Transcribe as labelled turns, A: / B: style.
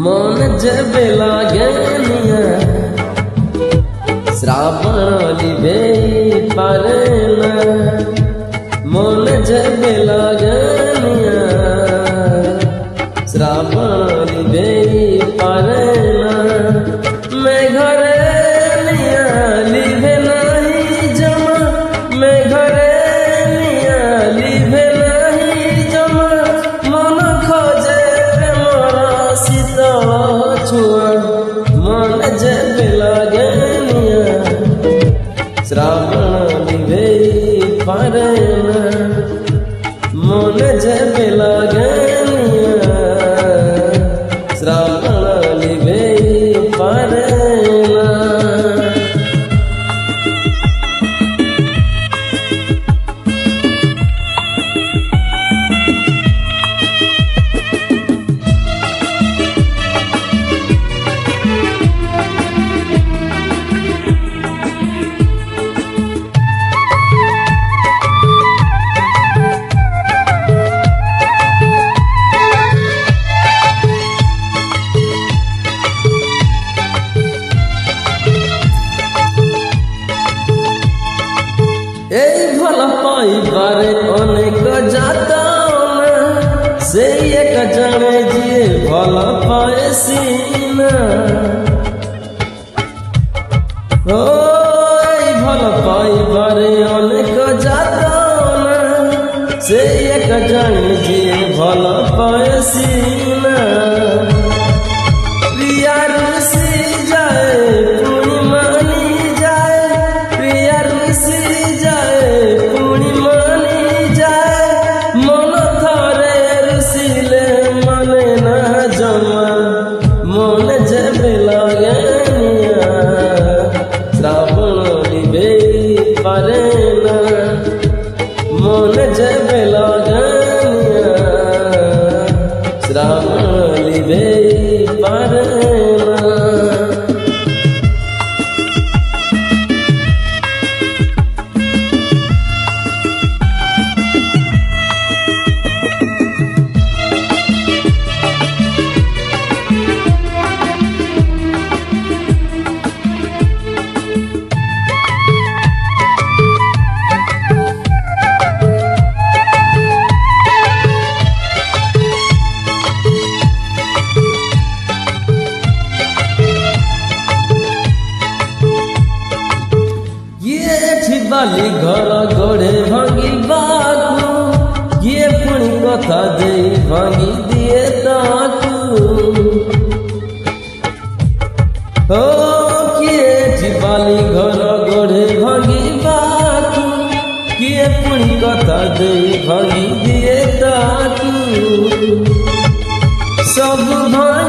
A: मन जेबे लागेनिया श्रावण लिबे पारेना मन जेबे लागेनिया श्रावण लिबे पारेना मैं घरे निया लिबे नहीं जमा मैं घरे निया लिबे नहीं जमा मन खोजे मोरा शीतल छुआ मन जेबे लागेनिया श्रावण लिबे पारेना मन जेबे लागेनिया श्रावण लिबे पारेना। भल पाइबारे अनेक जाता से एक जने जिए भल पाए सीना भल पाइबारे अनेक जाता से एक जने जिए भल पाए सीना प्रिया रुसी जाए पुणी मानी जाए प्रिया रुसी जाए पुणी मानी जाए मन थरे रुसिले मने ना जमा मन जेबे लागेनिया श्रावण लिबे पारेना मन जेबे लागेनिया श्रावण लिबे पारेना। बाली घर गोड़े भांगी बाकू ये पुणी कथा दे भांगी दिए ताकू किए बाली घर गोड़े भांगी बाकू किए पुणी कथा दे भांगी दिए ताकू सब भाई